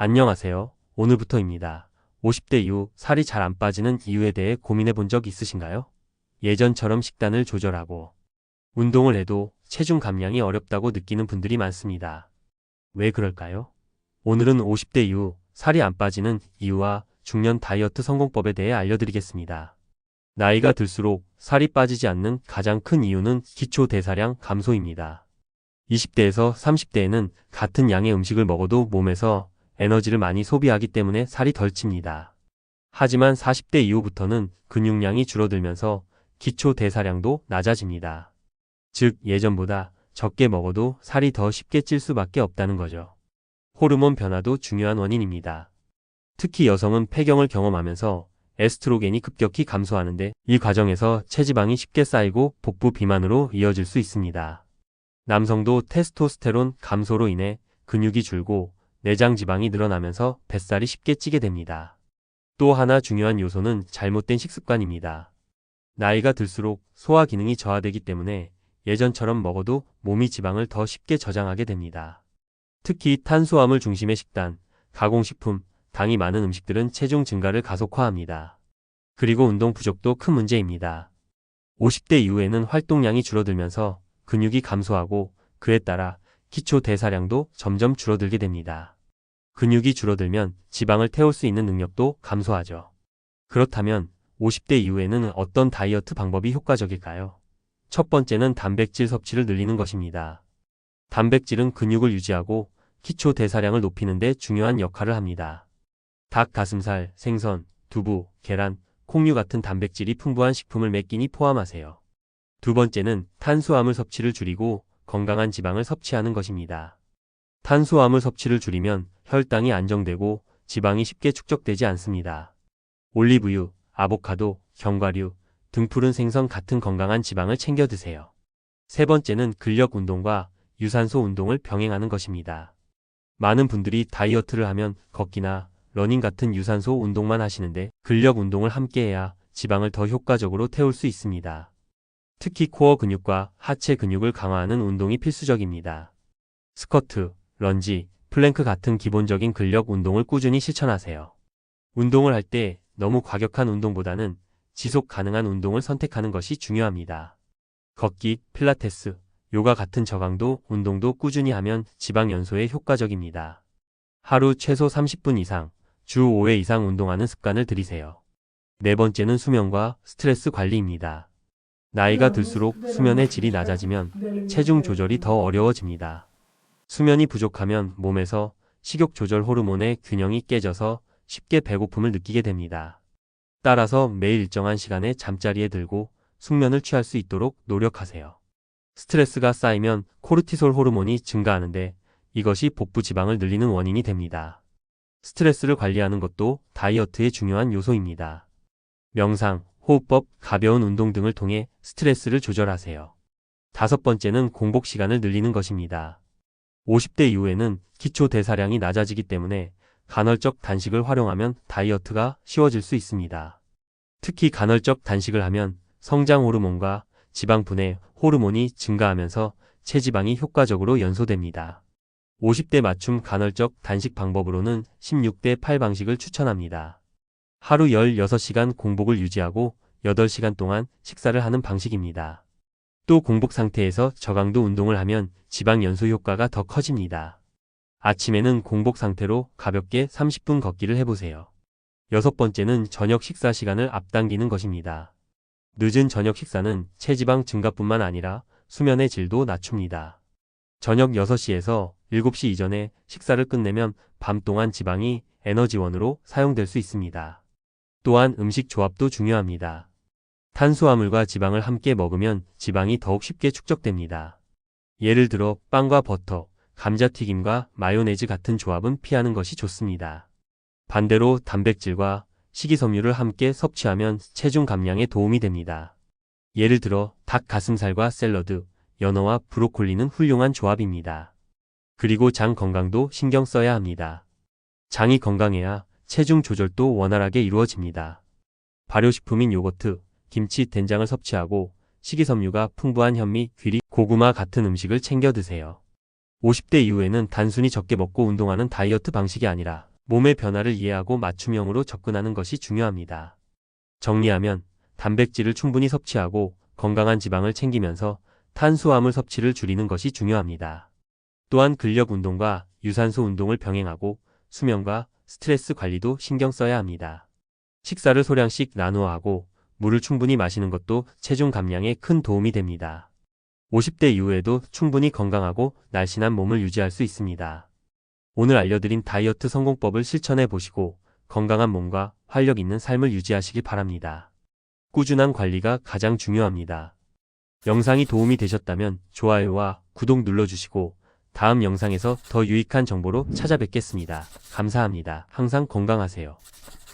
안녕하세요. 오늘부터입니다. 50대 이후 살이 잘 안 빠지는 이유에 대해 고민해 본 적 있으신가요? 예전처럼 식단을 조절하고 운동을 해도 체중 감량이 어렵다고 느끼는 분들이 많습니다. 왜 그럴까요? 오늘은 50대 이후 살이 안 빠지는 이유와 중년 다이어트 성공법에 대해 알려드리겠습니다. 나이가 들수록 살이 빠지지 않는 가장 큰 이유는 기초 대사량 감소입니다. 20대에서 30대에는 같은 양의 음식을 먹어도 몸에서 에너지를 많이 소비하기 때문에 살이 덜 찝니다. 하지만 40대 이후부터는 근육량이 줄어들면서 기초 대사량도 낮아집니다. 즉, 예전보다 적게 먹어도 살이 더 쉽게 찔 수밖에 없다는 거죠. 호르몬 변화도 중요한 원인입니다. 특히 여성은 폐경을 경험하면서 에스트로겐이 급격히 감소하는데 이 과정에서 체지방이 쉽게 쌓이고 복부 비만으로 이어질 수 있습니다. 남성도 테스토스테론 감소로 인해 근육이 줄고 내장 지방이 늘어나면서 뱃살이 쉽게 찌게 됩니다. 또 하나 중요한 요소는 잘못된 식습관입니다. 나이가 들수록 소화 기능이 저하되기 때문에 예전처럼 먹어도 몸이 지방을 더 쉽게 저장하게 됩니다. 특히 탄수화물 중심의 식단, 가공식품, 당이 많은 음식들은 체중 증가를 가속화합니다. 그리고 운동 부족도 큰 문제입니다. 50대 이후에는 활동량이 줄어들면서 근육이 감소하고 그에 따라 기초 대사량도 점점 줄어들게 됩니다. 근육이 줄어들면 지방을 태울 수 있는 능력도 감소하죠. 그렇다면 50대 이후에는 어떤 다이어트 방법이 효과적일까요? 첫 번째는 단백질 섭취를 늘리는 것입니다. 단백질은 근육을 유지하고 기초 대사량을 높이는 데 중요한 역할을 합니다. 닭 가슴살, 생선, 두부, 계란, 콩류 같은 단백질이 풍부한 식품을 매 끼니 포함하세요. 두 번째는 탄수화물 섭취를 줄이고 건강한 지방을 섭취하는 것입니다. 탄수화물 섭취를 줄이면 혈당이 안정되고 지방이 쉽게 축적되지 않습니다. 올리브유, 아보카도, 견과류, 등푸른 생선 같은 건강한 지방을 챙겨 드세요. 세 번째는 근력 운동과 유산소 운동을 병행하는 것입니다. 많은 분들이 다이어트를 하면 걷기나 러닝 같은 유산소 운동만 하시는데 근력 운동을 함께 해야 지방을 더 효과적으로 태울 수 있습니다. 특히 코어 근육과 하체 근육을 강화하는 운동이 필수적입니다. 스쿼트, 런지, 플랭크 같은 기본적인 근력 운동을 꾸준히 실천하세요. 운동을 할 때 너무 과격한 운동보다는 지속 가능한 운동을 선택하는 것이 중요합니다. 걷기, 필라테스, 요가 같은 저강도 운동도 꾸준히 하면 지방 연소에 효과적입니다. 하루 최소 30분 이상, 주 5회 이상 운동하는 습관을 들이세요. 네 번째는 수면과 스트레스 관리입니다. 나이가 들수록 수면의 질이 낮아지면 체중 조절이 더 어려워집니다. 수면이 부족하면 몸에서 식욕 조절 호르몬의 균형이 깨져서 쉽게 배고픔을 느끼게 됩니다. 따라서 매일 일정한 시간에 잠자리에 들고 숙면을 취할 수 있도록 노력하세요. 스트레스가 쌓이면 코르티솔 호르몬이 증가하는데 이것이 복부 지방을 늘리는 원인이 됩니다. 스트레스를 관리하는 것도 다이어트의 중요한 요소입니다. 명상, 호흡법, 가벼운 운동 등을 통해 스트레스를 조절하세요. 다섯 번째는 공복 시간을 늘리는 것입니다. 50대 이후에는 기초 대사량이 낮아지기 때문에 간헐적 단식을 활용하면 다이어트가 쉬워질 수 있습니다. 특히 간헐적 단식을 하면 성장 호르몬과 지방 분해 호르몬이 증가하면서 체지방이 효과적으로 연소됩니다. 50대 맞춤 간헐적 단식 방법으로는 16대 8 방식을 추천합니다. 하루 16시간 공복을 유지하고 8시간 동안 식사를 하는 방식입니다. 또 공복 상태에서 저강도 운동을 하면 지방 연소 효과가 더 커집니다. 아침에는 공복 상태로 가볍게 30분 걷기를 해보세요. 여섯 번째는 저녁 식사 시간을 앞당기는 것입니다. 늦은 저녁 식사는 체지방 증가뿐만 아니라 수면의 질도 낮춥니다. 저녁 6시에서 7시 이전에 식사를 끝내면 밤 동안 지방이 에너지원으로 사용될 수 있습니다. 또한 음식 조합도 중요합니다. 탄수화물과 지방을 함께 먹으면 지방이 더욱 쉽게 축적됩니다. 예를 들어 빵과 버터, 감자튀김과 마요네즈 같은 조합은 피하는 것이 좋습니다. 반대로 단백질과 식이섬유를 함께 섭취하면 체중 감량에 도움이 됩니다. 예를 들어 닭 가슴살과 샐러드, 연어와 브로콜리는 훌륭한 조합입니다. 그리고 장 건강도 신경 써야 합니다. 장이 건강해야 체중 조절도 원활하게 이루어집니다. 발효식품인 요거트, 김치, 된장을 섭취하고 식이섬유가 풍부한 현미, 귀리, 고구마 같은 음식을 챙겨 드세요. 50대 이후에는 단순히 적게 먹고 운동하는 다이어트 방식이 아니라 몸의 변화를 이해하고 맞춤형으로 접근하는 것이 중요합니다. 정리하면 단백질을 충분히 섭취하고 건강한 지방을 챙기면서 탄수화물 섭취를 줄이는 것이 중요합니다. 또한 근력 운동과 유산소 운동을 병행하고 수면과 스트레스 관리도 신경 써야 합니다. 식사를 소량씩 나누어 하고 물을 충분히 마시는 것도 체중 감량에 큰 도움이 됩니다. 50대 이후에도 충분히 건강하고 날씬한 몸을 유지할 수 있습니다. 오늘 알려드린 다이어트 성공법을 실천해 보시고 건강한 몸과 활력 있는 삶을 유지하시길 바랍니다. 꾸준한 관리가 가장 중요합니다. 영상이 도움이 되셨다면 좋아요와 구독 눌러주시고 다음 영상에서 더 유익한 정보로 찾아뵙겠습니다. 감사합니다. 항상 건강하세요.